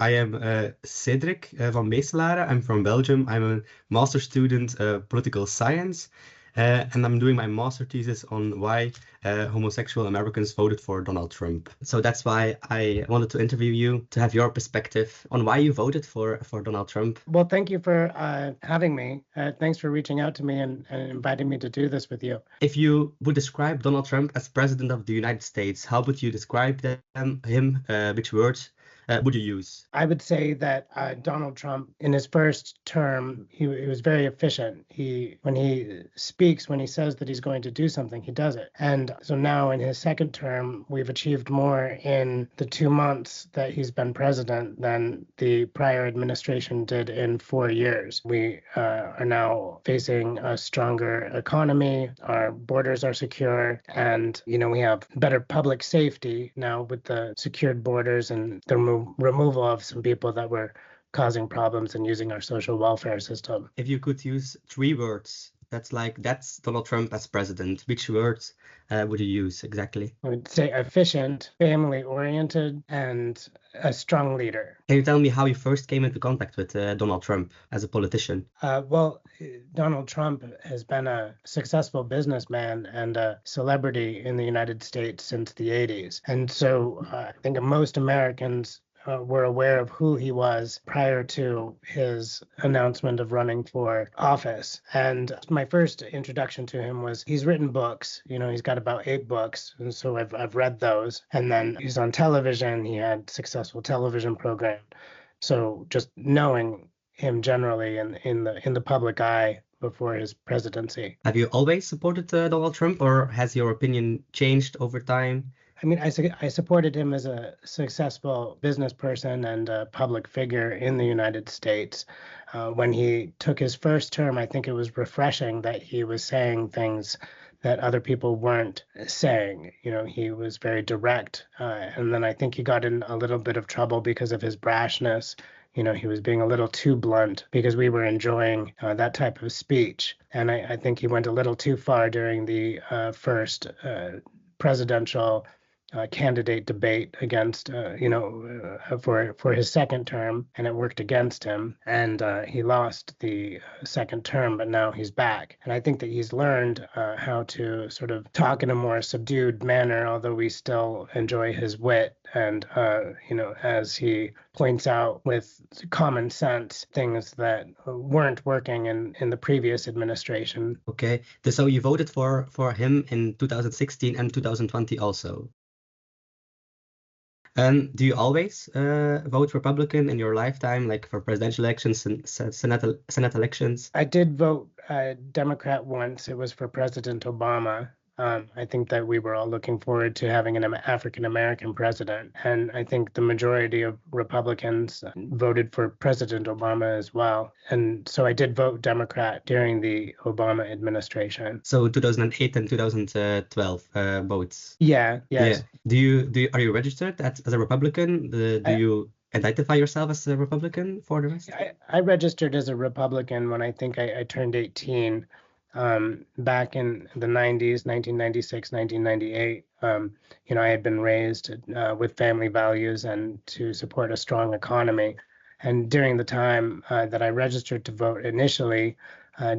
I am Cédric Vanbecelaere. I'm from Belgium. I'm a master student political science, and I'm doing my master thesis on why homosexual Americans voted for Donald Trump. So that's why I wanted to interview you to have your perspective on why you voted for Donald Trump. Well, thank you for having me. Thanks for reaching out to me and inviting me to do this with you. If you would describe Donald Trump as president of the United States, how would you describe him? Which words would you use? I would say that Donald Trump, in his first term, he was very efficient. When he speaks, when he says that he's going to do something, he does it. And so now in his second term, we've achieved more in the 2 months that he's been president than the prior administration did in 4 years. We are now facing a stronger economy. Our borders are secure, and we have better public safety now with the secured borders and the removal of some people that were causing problems and using our social welfare system. If you could use 3 words, that's Donald Trump as president, which words would you use exactly? I would say efficient, family-oriented, and a strong leader. Can you tell me how you first came into contact with Donald Trump as a politician? Well, Donald Trump has been a successful businessman and a celebrity in the United States since the 80s. And so I think most Americans were aware of who he was prior to his announcement of running for office. And my first introduction to him was he's written books. He's got about 8 books, and so I've read those. And then he's on television. He had successful television program. So just knowing him generally in the public eye before his presidency. Have you always supported Donald Trump, or has your opinion changed over time? I mean, I supported him as a successful business person and a public figure in the United States. When he took his first term, I think it was refreshing that he was saying things that other people weren't saying. He was very direct. And then I think he got in a little bit of trouble because of his brashness. He was being a little too blunt because we were enjoying that type of speech. And I think he went a little too far during the first presidential candidate debate against, for his second term, and it worked against him. And he lost the second term, but now he's back. And I think that he's learned how to sort of talk in a more subdued manner, although we still enjoy his wit. And, as he points out with common sense, things that weren't working in the previous administration. Okay, so you voted for him in 2016 and 2020 also. And do you always vote Republican in your lifetime, like for presidential elections and Senate elections? I did vote Democrat once. It was for President Obama. I think that we were all looking forward to having an African-American president. And I think the majority of Republicans voted for President Obama as well. And so I did vote Democrat during the Obama administration. So 2008 and 2012 votes. Yeah, yes. Yeah. Are you registered as a Republican? Do you identify yourself as a Republican for the rest? I registered as a Republican when I think I turned 18. Back in the 90s, 1996, 1998, I had been raised with family values and to support a strong economy. And during the time that I registered to vote initially,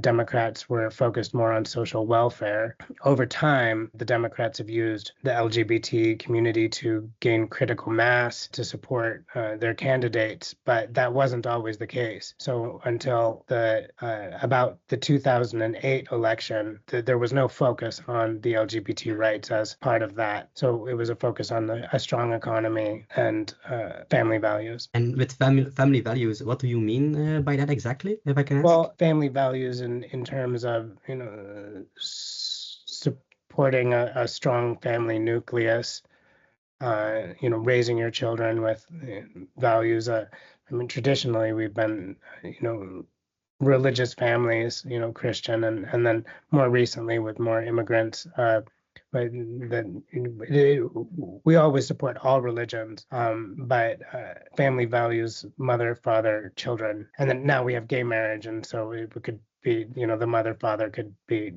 Democrats were focused more on social welfare. Over time, the Democrats have used the LGBT community to gain critical mass to support their candidates, but that wasn't always the case. So until about the 2008 election, there was no focus on the LGBT rights as part of that. So it was a focus on a strong economy and family values. And with family values, what do you mean by that exactly, if I can ask? Well, family values in terms of supporting a strong family nucleus, raising your children with values. Traditionally we've been religious families, Christian, and then more recently with more immigrants. But we always support all religions, but family values, mother, father, children, and then now we have gay marriage, and so it could be, the mother, father could be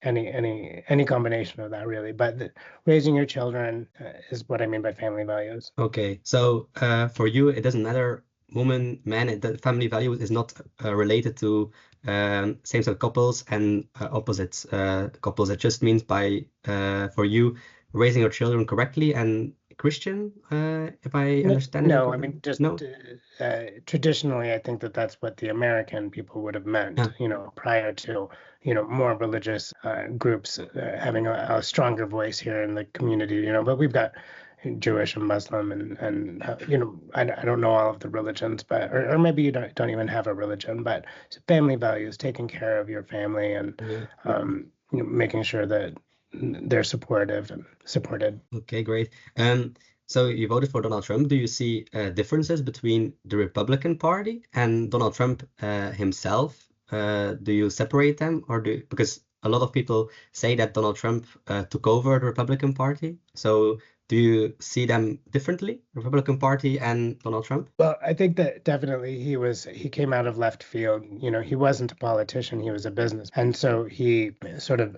any combination of that really. But raising your children is what I mean by family values. Okay, so for you, it doesn't matter, woman, man, the family values is not related to same-sex couples and opposite couples. It just means by for you raising your children correctly and Christian, if I understand it No, I correctly. mean just No? traditionally, I think that that's what the American people would have meant, Yeah. prior to, more religious groups having a stronger voice here in the community, but we've got Jewish and Muslim and I don't know all of the religions, but or maybe you don't even have a religion, but family values, taking care of your family and making sure that they're supportive and supported. Okay, great. So you voted for Donald Trump. Do you see differences between the Republican Party and Donald Trump himself? Do you separate them, or because a lot of people say that Donald Trump took over the Republican Party. So do you see them differently, Republican Party and Donald Trump? Well, I think that definitely he came out of left field. He wasn't a politician, he was a business. And so he sort of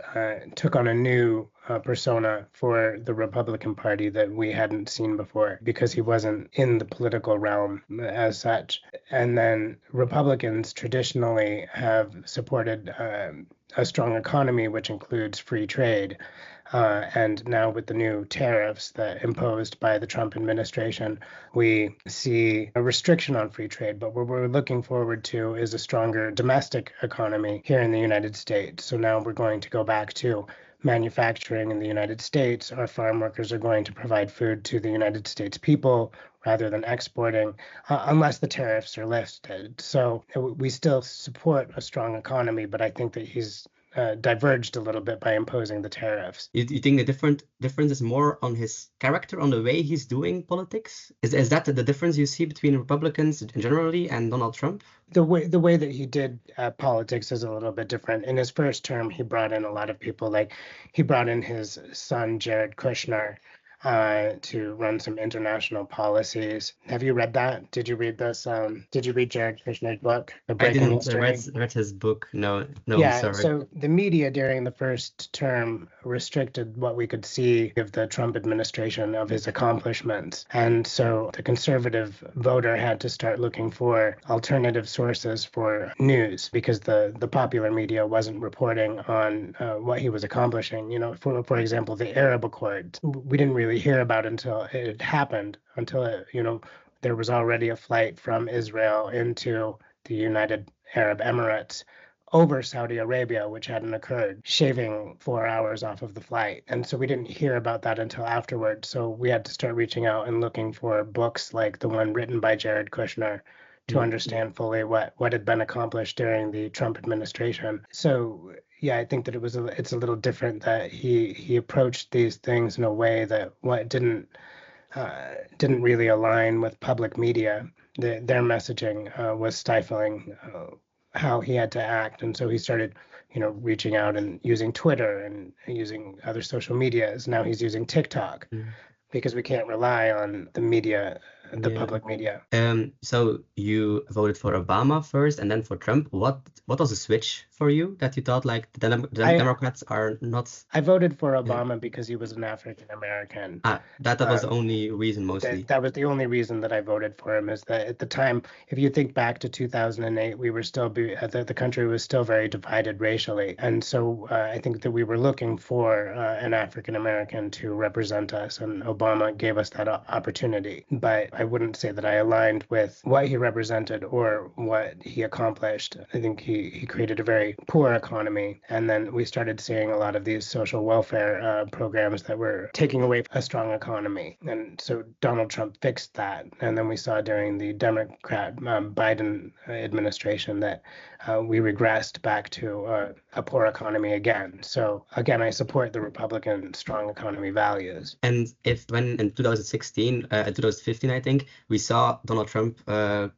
took on a new persona for the Republican Party that we hadn't seen before because he wasn't in the political realm as such. And then Republicans traditionally have supported a strong economy, which includes free trade. And now with the new tariffs that imposed by the Trump administration, we see a restriction on free trade. But what we're looking forward to is a stronger domestic economy here in the United States. So now we're going to go back to manufacturing in the United States. Our farm workers are going to provide food to the United States people rather than exporting, unless the tariffs are lifted. So we still support a strong economy, but I think that he's diverged a little bit by imposing the tariffs. You think the difference is more on his character, on the way he's doing politics? Is that the difference you see between Republicans generally and Donald Trump? The way that he did politics is a little bit different. In his first term, he brought in a lot of people. Like he brought in his son Jared Kushner to run some international policies. Have you read that? Did you read this? Did you read Jared Kushner's book, The Breaking History? I read his book. No, Yeah, sorry. so the media during the first term restricted what we could see of the Trump administration, of his accomplishments. And so the conservative voter had to start looking for alternative sources for news because the popular media wasn't reporting on what he was accomplishing. For example, the Arab Accords. We didn't really hear about until it happened, until there was already a flight from Israel into the United Arab Emirates over Saudi Arabia, which hadn't occurred, shaving 4 hours off of the flight. And so we didn't hear about that until afterward. So we had to start reaching out and looking for books like the one written by Jared Kushner to understand fully what had been accomplished during the Trump administration. So yeah, I think that it's a little different that he approached these things in a way that didn't really align with public media. Their messaging was stifling how he had to act, and so he started reaching out and using Twitter and using other social medias. Now he's using TikTok because we can't rely on the media, the public media. So you voted for Obama first and then for Trump. What was the switch for you that you thought like the Democrats are not? I voted for Obama because he was an African American. That was the only reason mostly. That was the only reason that I voted for him, is that at the time, if you think back to 2008, we were still the country was still very divided racially, and so I think that we were looking for an African American to represent us, and Obama gave us that opportunity. But I wouldn't say that I aligned with what he represented or what he accomplished. I think he created a very poor economy, and then we started seeing a lot of these social welfare programs that were taking away a strong economy. And so Donald Trump fixed that. And then we saw during the Democrat Biden administration that we regressed back to a poor economy again. So again, I support the Republican strong economy values. And when in 2016, 2015, I think, we saw Donald Trump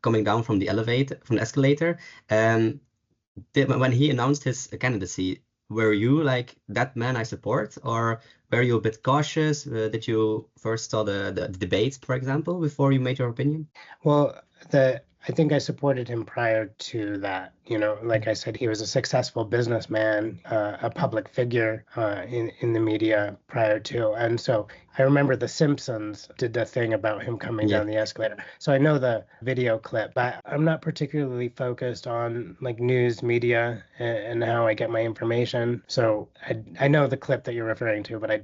coming down from the escalator, when he announced his candidacy, were you like, that man I support, or were you a bit cautious? Did you first saw the debates, for example, before you made your opinion? Well, I think I supported him prior to that. Like I said, he was a successful businessman, a public figure in the media prior to. And so I remember The Simpsons did the thing about him coming Yeah. down the escalator. So I know the video clip, but I'm not particularly focused on like news media and how I get my information. So I know the clip that you're referring to, but I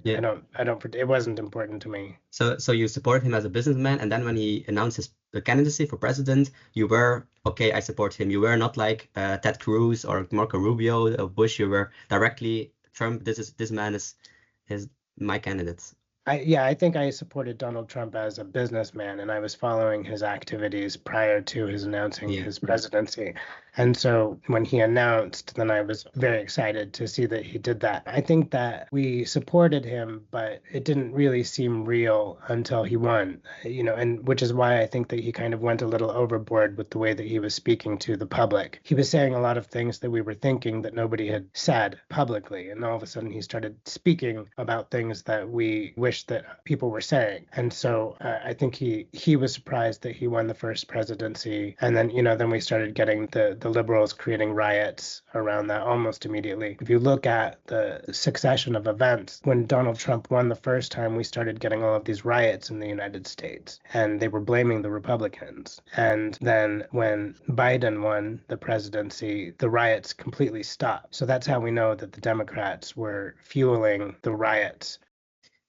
don't, it wasn't important to me. So you support him as a businessman, and then when he announced his candidacy for president, you were, okay, I support him. You were not like Ted Cruz or Marco Rubio or Bush. You were directly Trump. This man is my candidate. I think I supported Donald Trump as a businessman, and I was following his activities prior to his announcing his presidency. And so when he announced, then I was very excited to see that he did that. I think that we supported him, but it didn't really seem real until he won, and which is why I think that he kind of went a little overboard with the way that he was speaking to the public. He was saying a lot of things that we were thinking that nobody had said publicly, and all of a sudden he started speaking about things that we wish that people were saying. And so I think he was surprised that he won the first presidency. And then, then we started getting the liberals creating riots around that almost immediately. If you look at the succession of events, when Donald Trump won the first time, we started getting all of these riots in the United States, and they were blaming the Republicans. And then when Biden won the presidency, the riots completely stopped. So that's how we know that the Democrats were fueling the riots.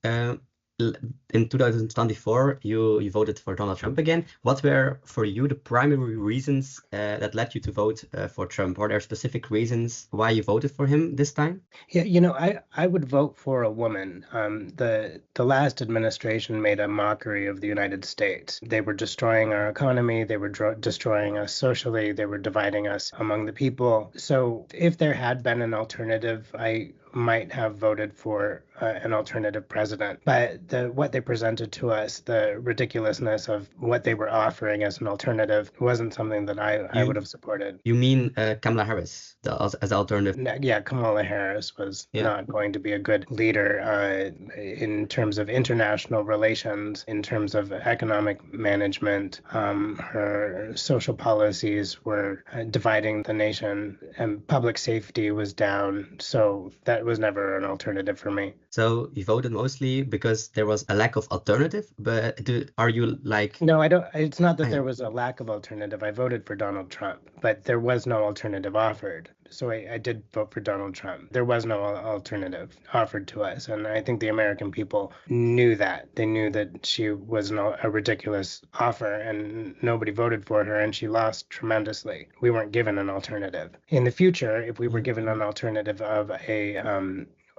In 2024, you voted for Donald Trump again. What were for you the primary reasons that led you to vote for Trump? Are there specific reasons why you voted for him this time? Yeah, I would vote for a woman. The last administration made a mockery of the United States. They were destroying our economy. They were destroying us socially. They were dividing us among the people. So if there had been an alternative, I might have voted for an alternative president. But what they presented to us, the ridiculousness of what they were offering as an alternative, wasn't something that I would have supported. You mean Kamala Harris as alternative? Yeah, Kamala Harris was not going to be a good leader in terms of international relations, in terms of economic management. Her social policies were dividing the nation, and public safety was down. So that was never an alternative for me. So you voted mostly because there was a lack of alternative, but are you like... No, I don't. It's not that there was a lack of alternative. I voted for Donald Trump, but there was no alternative offered. So I did vote for Donald Trump. There was no alternative offered to us. And I think the American people knew that. They knew that she was a ridiculous offer, and nobody voted for her, and she lost tremendously. We weren't given an alternative. In the future, if we were given an alternative of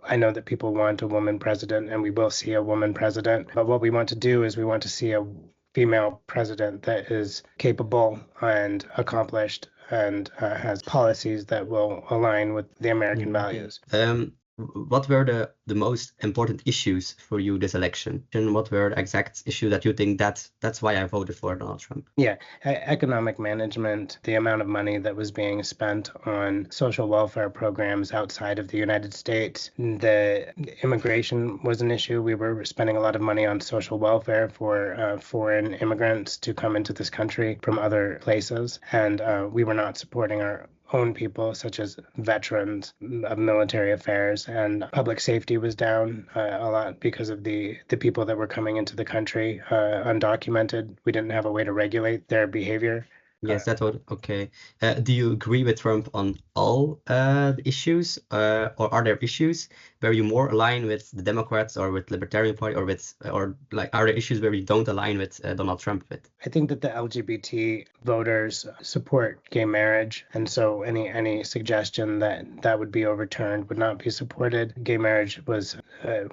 I know that people want a woman president, and we will see a woman president. But what we want to do is we want to see a female president that is capable and accomplished and has policies that will align with the American values. What were the most important issues for you this election? And what were the exact issues that you think that's why I voted for Donald Trump? Yeah, economic management, the amount of money that was being spent on social welfare programs outside of the United States. The immigration was an issue. We were spending a lot of money on social welfare for foreign immigrants to come into this country from other places. And we were not supporting our own people, such as veterans of military affairs, and public safety was down a lot because of the people that were coming into the country undocumented. We didn't have a way to regulate their behavior. Yes, that's what. Okay. Do you agree with Trump on all the issues, or are there issues where you more align with the Democrats or with Libertarian Party, or like are there issues where you don't align with Donald Trump with? I think that the LGBT voters support gay marriage, and so any suggestion that would be overturned would not be supported. Gay marriage was.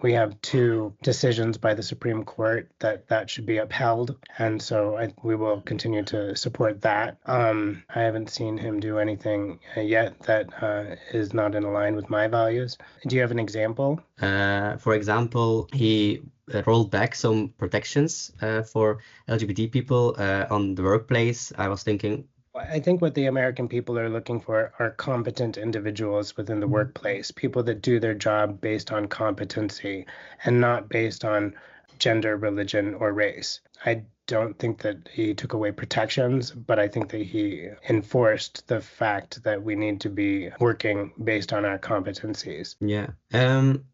We have 2 decisions by the Supreme Court that should be upheld, and so we will continue to support that. I haven't seen him do anything yet that is not in line with my values. Do you have an example? For example, he rolled back some protections for LGBT people on the workplace. I was thinking, I think what the American people are looking for are competent individuals within the workplace, people that do their job based on competency and not based on gender, religion, or race. I don't think that he took away protections, but I think that he enforced the fact that we need to be working based on our competencies. Yeah.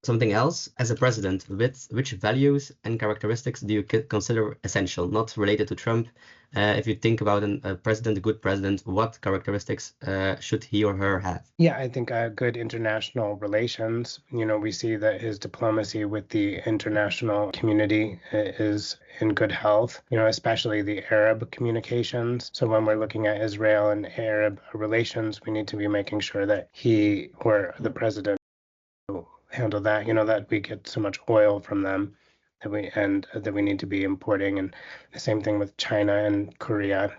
Something else, as a president, which values and characteristics do you consider essential, not related to Trump? If you think about a president, a good president, what characteristics should he or her have? Yeah, I think good international relations. We see that his diplomacy with the international community is in good health, especially the Arab communications. So when we're looking at Israel and Arab relations, we need to be making sure that he or the president will handle that, that we get so much oil from them that we need to be importing, and the same thing with China and Korea.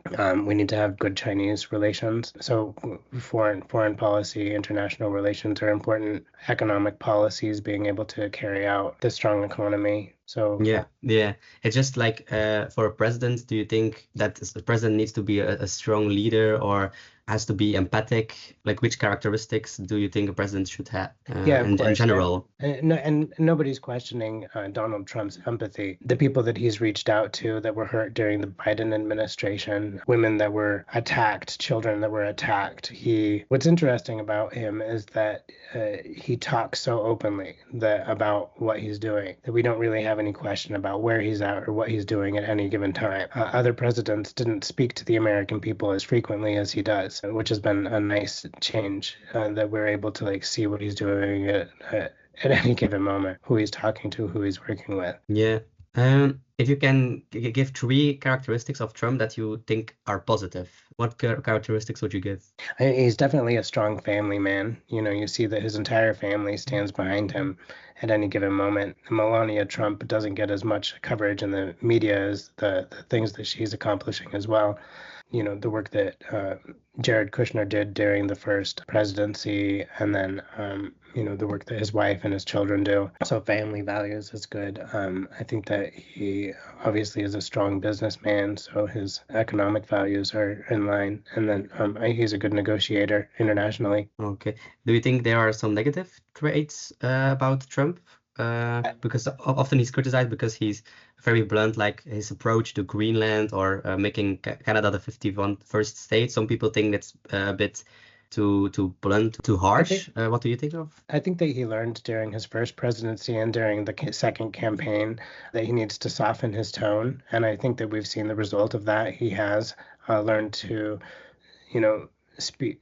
We need to have good Chinese relations. So foreign policy, international relations are important. Economic policies, being able to carry out the strong economy. So yeah. It's just like for a president, do you think that the president needs to be a strong leader or has to be empathic? Like, which characteristics do you think a president should have in general? And nobody's questioning Donald Trump's empathy. The people that he's reached out to that were hurt during the Biden administration, women that were attacked, children that were attacked. What's interesting about him is that he talks so openly about what he's doing that we don't really have any question about where he's at or what he's doing at any given time. Other presidents didn't speak to the American people as frequently as he does, which has been a nice change, that we're able to see what he's doing at any given moment, who he's talking to, who he's working with. Yeah. If you can give 3 characteristics of Trump that you think are positive, what characteristics would you give? He's definitely a strong family man. You see that his entire family stands behind him at any given moment. Melania Trump doesn't get as much coverage in the media as the things that she's accomplishing as well. The work that Jared Kushner did during the first presidency, and then the work that his wife and his children do. So family values is good. I think that he obviously is a strong businessman, so his economic values are in line. And then he's a good negotiator internationally. Okay. Do you think there are some negative traits about Trump? Because often he's criticized because he's very blunt, like his approach to Greenland or making Canada the 51st state. Some people think that's a bit too blunt, too harsh. What do you think of? I think that he learned during his first presidency and during the second campaign that he needs to soften his tone. And I think that we've seen the result of that. He has learned to,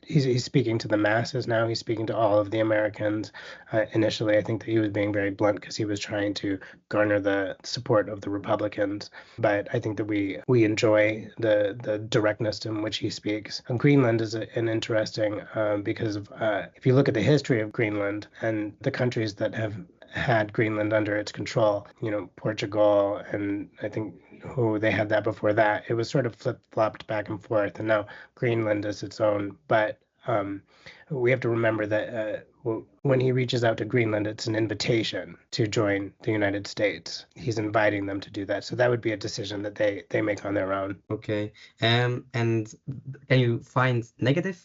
he's speaking to the masses now. He's speaking to all of the Americans. Initially, I think that he was being very blunt because he was trying to garner the support of the Republicans. But I think that we enjoy the directness in which he speaks. And Greenland is an interesting because of if you look at the history of Greenland and the countries that have had Greenland under its control, Portugal, and I think who they had that before that, it was sort of flip-flopped back and forth, and now Greenland is its own. But we have to remember that when he reaches out to Greenland, it's an invitation to join the United States. He's inviting them to do that. So that would be a decision that they make on their own. Okay. And can you find negative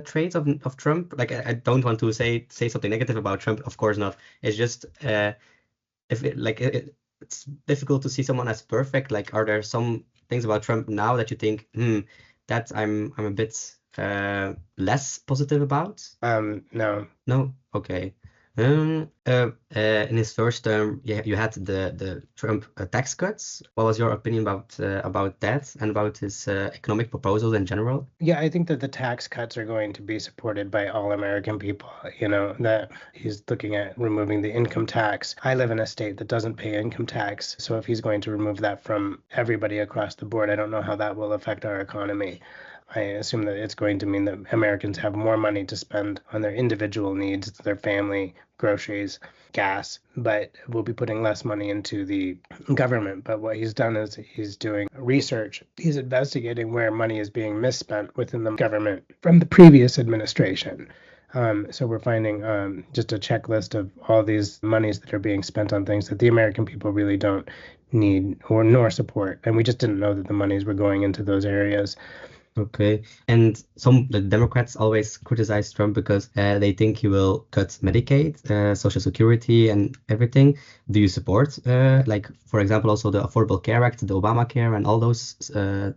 traits of Trump? Like, I don't want to say something negative about Trump. Of course not. It's just it's difficult to see someone as perfect. Like, are there some things about Trump now that you think, that I'm a bit less positive about? No. Okay. In his first term, you had the Trump tax cuts. What was your opinion about that and about his economic proposals in general? Yeah, I think that the tax cuts are going to be supported by all American people. That he's looking at removing the income tax. I live in a state that doesn't pay income tax, so if he's going to remove that from everybody across the board, I don't know how that will affect our economy. I assume that it's going to mean that Americans have more money to spend on their individual needs, their family, groceries, gas, but we'll be putting less money into the government. But what he's done is he's doing research. He's investigating where money is being misspent within the government from the previous administration. So we're finding just a checklist of all these monies that are being spent on things that the American people really don't need nor support. And we just didn't know that the monies were going into those areas. Okay. And some the Democrats always criticize Trump because they think he will cut Medicaid, Social Security, and everything. Do you support, like, for example, also the Affordable Care Act, the Obamacare, and all those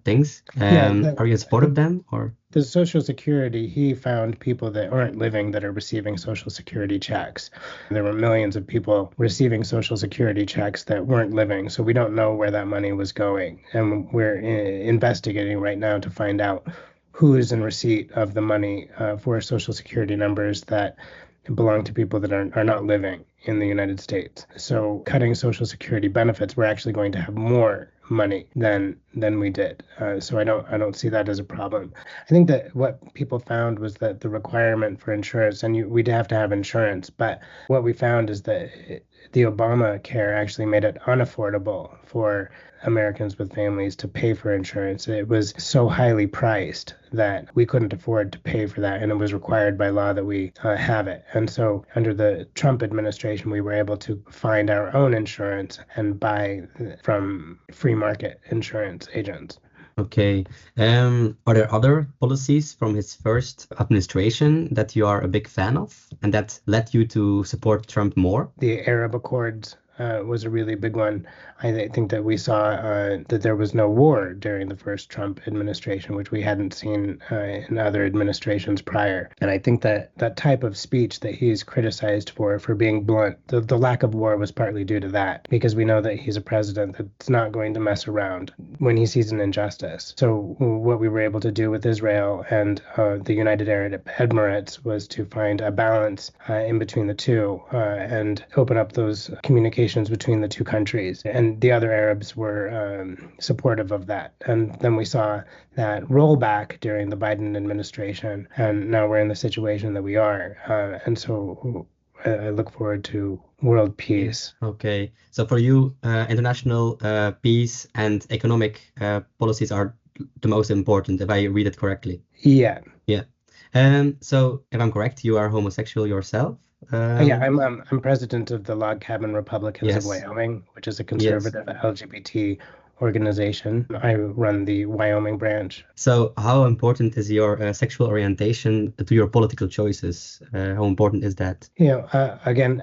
things? Are you in support of them, or? The Social Security, he found people that aren't living that are receiving Social Security checks. There were millions of people receiving Social Security checks that weren't living, so we don't know where that money was going. And we're investigating right now to find out who is in receipt of the money for Social Security numbers that belong to people that are not living in the United States. So cutting Social Security benefits, we're actually going to have more money than we did. So I don't see that as a problem. I think that what people found was that the requirement for insurance, and we'd have to have insurance, but what we found is that the Obamacare actually made it unaffordable for Americans with families to pay for insurance. It was so highly priced that we couldn't afford to pay for that, and it was required by law that we have it. And so under the Trump administration, we were able to find our own insurance and buy from free market insurance agents. Okay. Are there other policies from his first administration that you are a big fan of and that led you to support Trump more? The Arab Accords was a really big one. I think that we saw that there was no war during the first Trump administration, which we hadn't seen in other administrations prior. And I think that that type of speech that he's criticized for being blunt, the lack of war was partly due to that, because we know that he's a president that's not going to mess around when he sees an injustice. So what we were able to do with Israel and the United Arab Emirates was to find a balance in between the two and open up those communications between the two countries. And the other Arabs were supportive of that. And then we saw that rollback during the Biden administration. And now we're in the situation that we are. And so I look forward to world peace. Okay. So for you, international peace and economic policies are the most important, if I read it correctly. Yeah. Yeah. So if I'm correct, you are homosexual yourself? Yeah, I'm president of the Log Cabin Republicans of Yes. Wyoming, which is a conservative LGBT organization. I run the Wyoming branch. So how important is your sexual orientation to your political choices? How important is that? Again,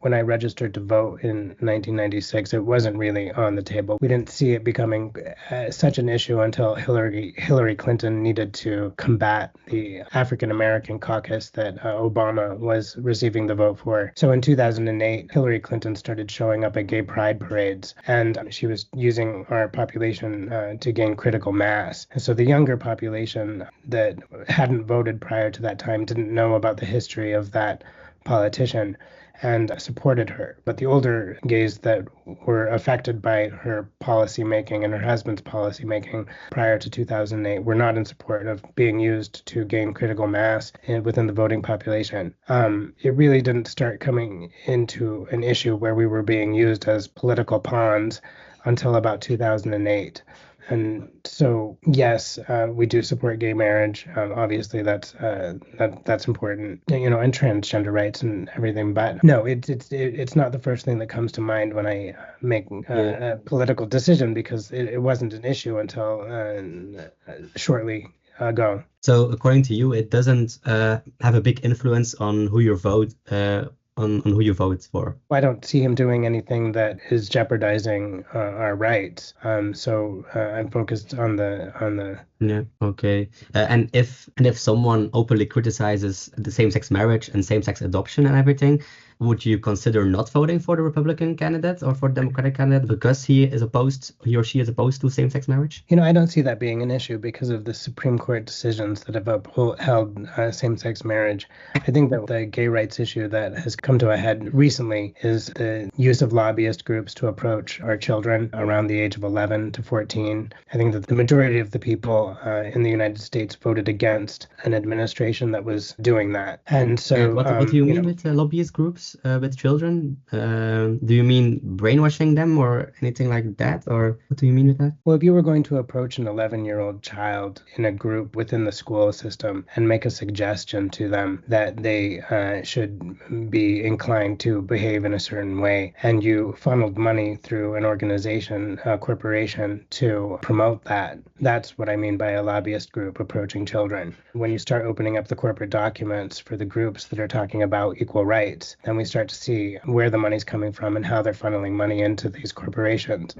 when I registered to vote in 1996, it wasn't really on the table. We didn't see it becoming such an issue until Hillary Clinton needed to combat the African American caucus that Obama was receiving the vote for. So in 2008, Hillary Clinton started showing up at gay pride parades, and she was using our population to gain critical mass. And so the younger population that hadn't voted prior to that time didn't know about the history of that politician and supported her. But the older gays that were affected by her policy making and her husband's policy making prior to 2008 were not in support of being used to gain critical mass within the voting population. It really didn't start coming into an issue where we were being used as political pawns until about 2008. And so, yes, we do support gay marriage. Obviously, that's important, and transgender rights and everything. But no, it's not the first thing that comes to mind when I make a political decision, because it wasn't an issue until shortly ago. So according to you, it doesn't have a big influence on who you vote on who you vote for? I don't see him doing anything that is jeopardizing our rights. So I'm focused on the. Yeah. Okay. And if someone openly criticizes the same-sex marriage and same-sex adoption and everything, would you consider not voting for the Republican candidate or for the Democratic candidate because he or she is opposed to same-sex marriage? I don't see that being an issue because of the Supreme Court decisions that have upheld same-sex marriage. I think that the gay rights issue that has come to a head recently is the use of lobbyist groups to approach our children around the age of 11 to 14. I think that the majority of the people in the United States voted against an administration that was doing that. And so, what do you mean with lobbyist groups? groups with children? Do you mean brainwashing them or anything like that? Or what do you mean with that? Well, if you were going to approach an 11-year-old child in a group within the school system and make a suggestion to them that they should be inclined to behave in a certain way, and you funneled money through an organization, a corporation, to promote that, that's what I mean by a lobbyist group approaching children. When you start opening up the corporate documents for the groups that are talking about equal rights, then we start to see where the money's coming from and how they're funneling money into these corporations.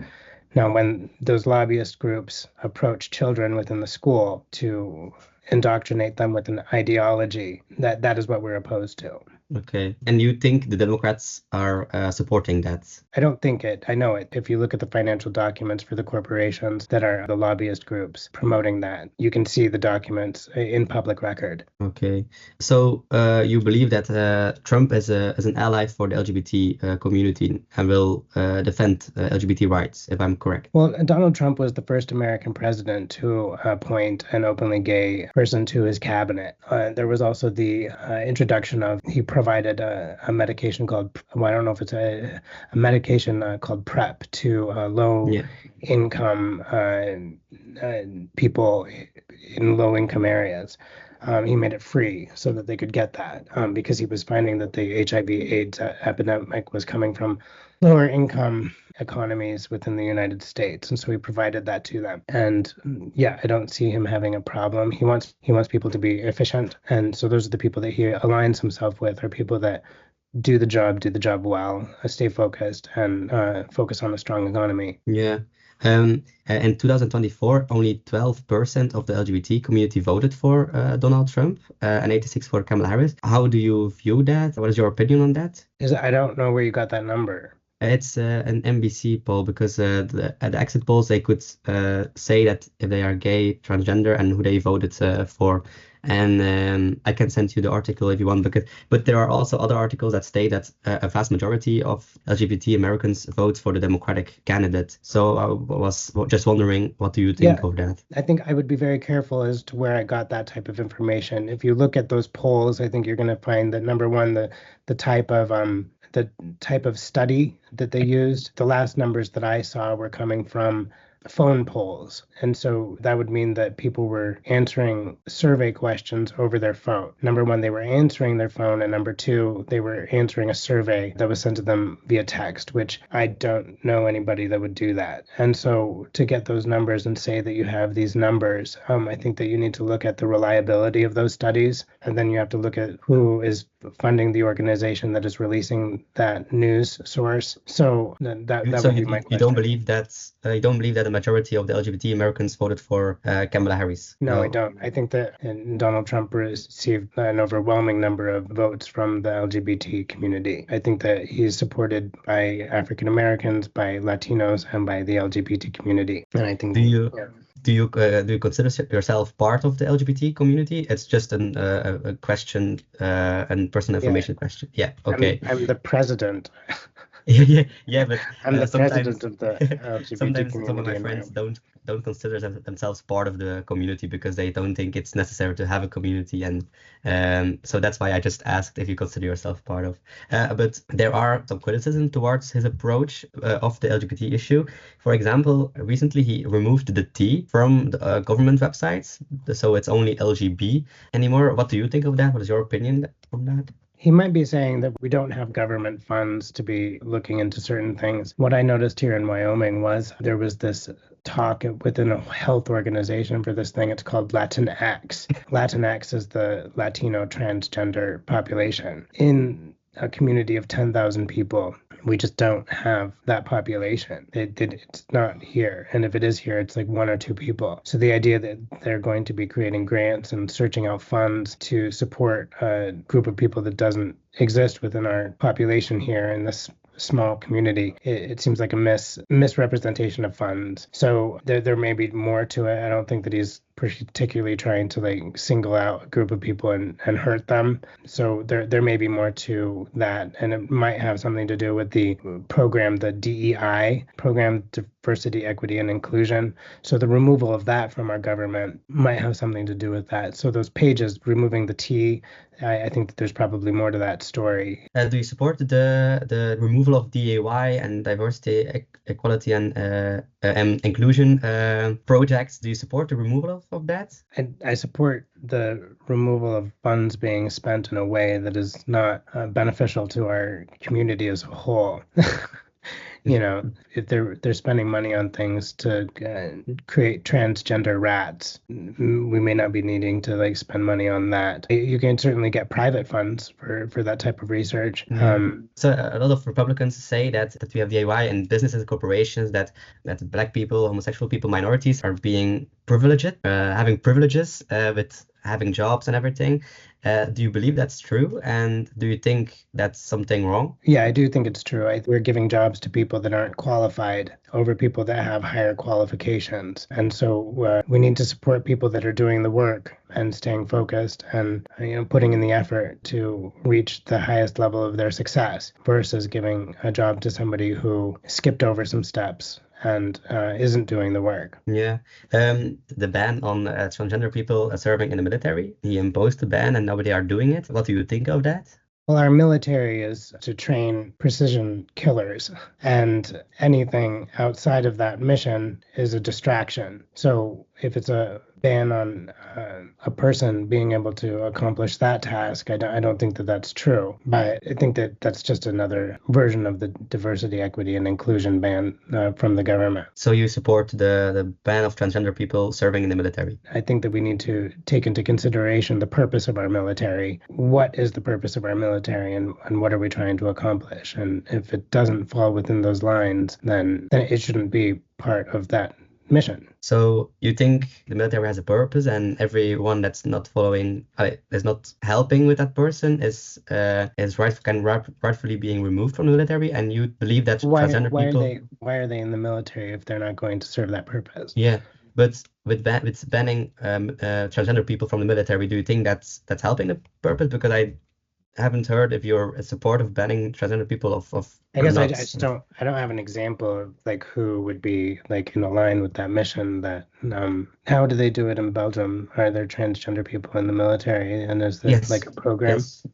Now, when those lobbyist groups approach children within the school to indoctrinate them with an ideology, that is what we're opposed to. Okay. And you think the Democrats are supporting that? I don't think it. I know it. If you look at the financial documents for the corporations that are the lobbyist groups promoting that, you can see the documents in public record. Okay. So you believe that Trump is an ally for the LGBT community and will defend LGBT rights, if I'm correct? Well, Donald Trump was the first American president to appoint an openly gay person to his cabinet. There was also the introduction of, he provided a medication called, well, I don't know if it's a medication called PrEP to low-income people in low-income areas. He made it free so that they could get that because he was finding that the HIV/AIDS epidemic was coming from lower income economies within the United States. And so he provided that to them. And yeah, I don't see him having a problem. He wants people to be efficient. And so those are the people that he aligns himself with, are people that do the job well, stay focused, and focus on a strong economy. Yeah. In 2024, only 12% of the LGBT community voted for Donald Trump and 86% for Kamala Harris. How do you view that? What is your opinion on that? I don't know where you got that number. It's an NBC poll because at the exit polls, they could say that if they are gay, transgender, and who they voted for. And I can send you the article if you want, but there are also other articles that state that a vast majority of LGBT Americans vote for the Democratic candidate. So I was just wondering, what do you think of that? I think I would be very careful as to where I got that type of information. If you look at those polls, I think you're going to find that, number one, the type of study that they used, the last numbers that I saw were coming from phone polls. And so that would mean that people were answering survey questions over their phone. Number one, they were answering their phone. And number two, they were answering a survey that was sent to them via text, which I don't know anybody that would do that. And so to get those numbers and say that you have these numbers, I think that you need to look at the reliability of those studies. And then you have to look at who is funding the organization that is releasing that news source. So that would be my question. You don't believe that a majority of the LGBT Americans voted for Kamala Harris? No, I don't. I think that Donald Trump received an overwhelming number of votes from the LGBT community. I think that he's supported by African Americans, by Latinos, and by the LGBT community. And I think Do you consider yourself part of the LGBT community? It's just a question and personal information question. Yeah. Okay. I'm the president. yeah, but I'm the president of the LGBT sometimes community. some of my friends don't consider themselves part of the community because they don't think it's necessary to have a community, and so that's why I just asked if you consider yourself part of. But there are some criticism towards his approach of the LGBT issue. For example, recently he removed the T from the government websites, so it's only LGB anymore. What do you think of that? What is your opinion on that? He might be saying that we don't have government funds to be looking into certain things. What I noticed here in Wyoming was there was this talk within a health organization for this thing. It's called Latinx. Latinx is the Latino transgender population. In a community of 10,000 people, we just don't have that population. It's not here. And if it is here, it's like one or two people. So the idea that they're going to be creating grants and searching out funds to support a group of people that doesn't exist within our population here in this small community, it seems like a misrepresentation of funds. So there may be more to it. I don't think that he's particularly trying to like single out a group of people and hurt them. So there may be more to that, and it might have something to do with the program, the DEI program, diversity, equity, and inclusion. So the removal of that from our government might have something to do with that. So those pages, removing the T, I think that there's probably more to that story. Do you support the removal of DEI and diversity, equality, and inclusion projects? Do you support the removal of that? I support the removal of funds being spent in a way that is not beneficial to our community as a whole. You know, if they're spending money on things to create transgender rats, we may not be needing to like spend money on that. You can certainly get private funds for that type of research. So a lot of Republicans say that we have DIY and businesses and corporations that Black people, homosexual people, minorities are being privileged, having privileges with having jobs and everything. Do you believe that's true? And do you think that's something wrong? Yeah, I do think it's true. We're giving jobs to people that aren't qualified over people that have higher qualifications. And so we need to support people that are doing the work and staying focused and putting in the effort to reach the highest level of their success versus giving a job to somebody who skipped over some steps and isn't doing the work. Yeah. The ban on transgender people serving in the military, he imposed the ban and nobody are doing it. What do you think of that? Well, our military is to train precision killers, and anything outside of that mission is a distraction. So if it's a ban on a person being able to accomplish that task, I don't think that that's true. But I think that that's just another version of the diversity, equity, and inclusion ban from the government. So you support the ban of transgender people serving in the military? I think that we need to take into consideration the purpose of our military. What is the purpose of our military, and what are we trying to accomplish? And if it doesn't fall within those lines, then it shouldn't be part of that mission. So you think the military has a purpose, and everyone that's not following, is not helping with that person, rightfully being removed from the military? And you believe that transgender people? Why are they in the military if they're not going to serve that purpose? Yeah, but with banning transgender people from the military, do you think that's helping the purpose? Because I haven't heard if you're in support of banning transgender people I guess I just don't have an example of like who would be like in line with that mission. That how do they do it in Belgium? Are there transgender people in the military, and is there like a program? Yes.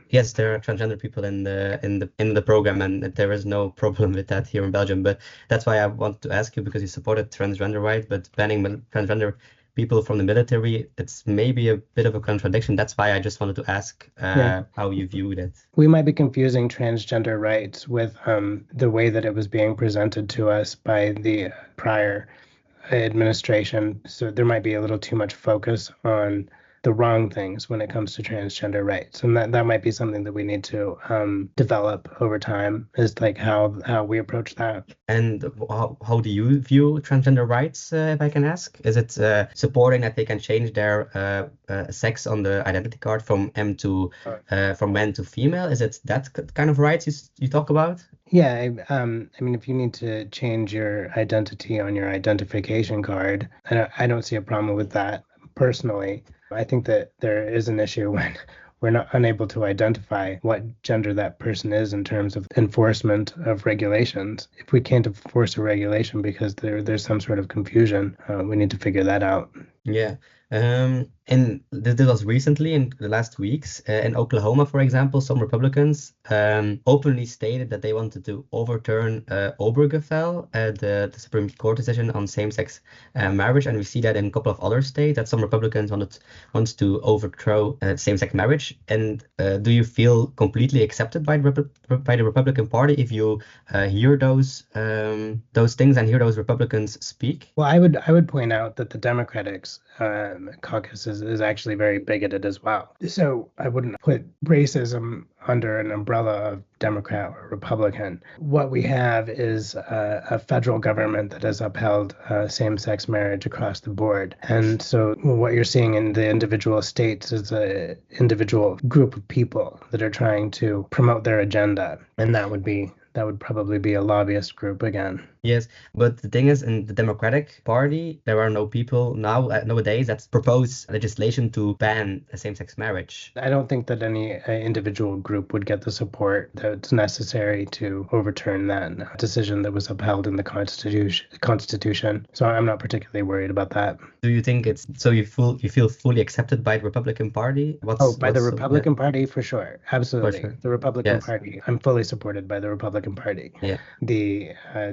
Yes, there are transgender people in the program, and there is no problem with that here in Belgium. But that's why I want to ask you, because you supported transgender rights, but banning transgender people from the military, it's maybe a bit of a contradiction. That's why I just wanted to ask how you view that. We might be confusing transgender rights with the way that it was being presented to us by the prior administration. So there might be a little too much focus on the wrong things when it comes to transgender rights, and that might be something that we need to develop over time, is like how we approach that. And how do you view transgender rights, if I can ask? Is it supporting that they can change their sex on the identity card from man to female? Is it that kind of rights you talk about? Yeah, I mean, if you need to change your identity on your identification card, I don't see a problem with that personally. I think that there is an issue when we're not unable to identify what gender that person is in terms of enforcement of regulations. If we can't enforce a regulation because there's some sort of confusion, we need to figure that out. Yeah. And this was recently in the last weeks in Oklahoma, for example, some Republicans openly stated that they wanted to overturn Obergefell, the Supreme Court decision on same-sex marriage, and we see that in a couple of other states that some Republicans wants to overthrow same-sex marriage. And do you feel completely accepted by the Republican Party if you hear those things and hear those Republicans speak? Well, I would point out that the Democratic caucus is actually very bigoted as well. So I wouldn't put racism under an umbrella of Democrat or Republican. What we have is a federal government that has upheld same-sex marriage across the board. And so what you're seeing in the individual states is an individual group of people that are trying to promote their agenda. And that would probably be a lobbyist group again. Yes, but the thing is, in the Democratic Party, there are no people nowadays that propose legislation to ban same-sex marriage. I don't think that any individual group would get the support that's necessary to overturn that decision that was upheld in the Constitution. So I'm not particularly worried about that. Do you think it's so you feel fully accepted by the Republican Party? By the Republican Party, for sure. Absolutely. For sure. The Republican Yes. Party. I'm fully supported by the Republican Party. Yeah. The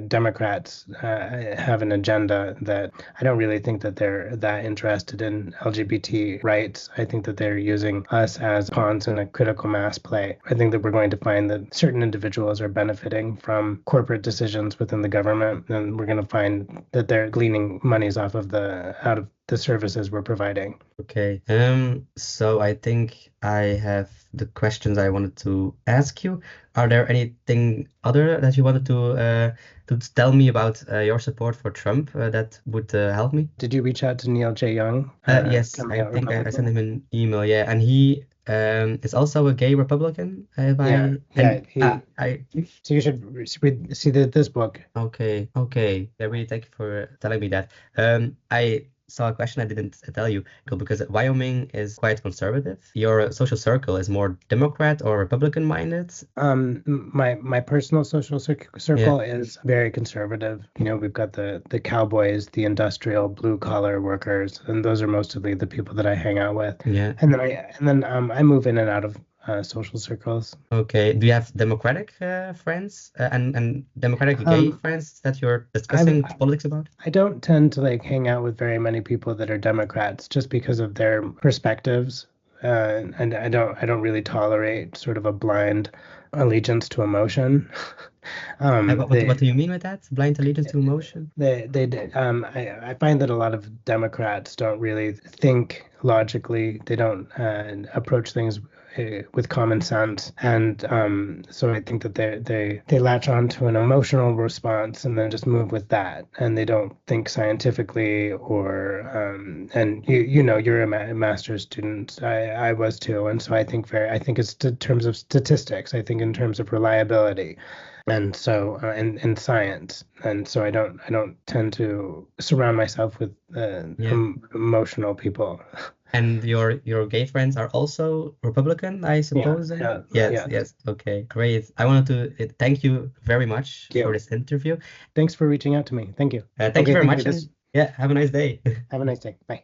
Democrats have an agenda that I don't really think that they're that interested in LGBT rights. I think that they're using us as pawns in a critical mass play. I think that we're going to find that certain individuals are benefiting from corporate decisions within the government, and we're going to find that they're gleaning monies out of the services we're providing. Okay. So I think I have the questions I wanted to ask you. Are there anything other that you wanted to tell me about your support for Trump that would help me? Did you reach out to Neil J. Young? Yes, I think I sent him an email. Yeah, and he is also a gay Republican. So you should see this book. Okay. Yeah, really, thank you for telling me that. I saw a question I didn't tell you because Wyoming is quite conservative. Your social circle is more Democrat or Republican minded? My personal social circle is very conservative. You know, we've got the cowboys, the industrial blue collar workers, and those are mostly the people that I hang out with. Yeah. And then I move in and out of social circles. Okay. Do you have Democratic friends and Democratic gay friends that you're discussing politics about? I don't tend to hang out with very many people that are Democrats just because of their perspectives. And I don't really tolerate sort of a blind allegiance to emotion. What do you mean with that? Blind allegiance to emotion? I find that a lot of Democrats don't really think logically. They don't approach things with common sense, and so I think that they latch on to an emotional response and then just move with that, and they don't think scientifically or and you're a master's student. I was too, and so I think it's in terms of statistics. I think in terms of reliability. And so in science, and so I don't tend to surround myself with emotional people. And your gay friends are also Republican, I suppose? Yes. Okay, great. I wanted to thank you very much for this interview. Thanks for reaching out to me. Thank you. Thank you very much. Yeah, have a nice day. Have a nice day. Bye.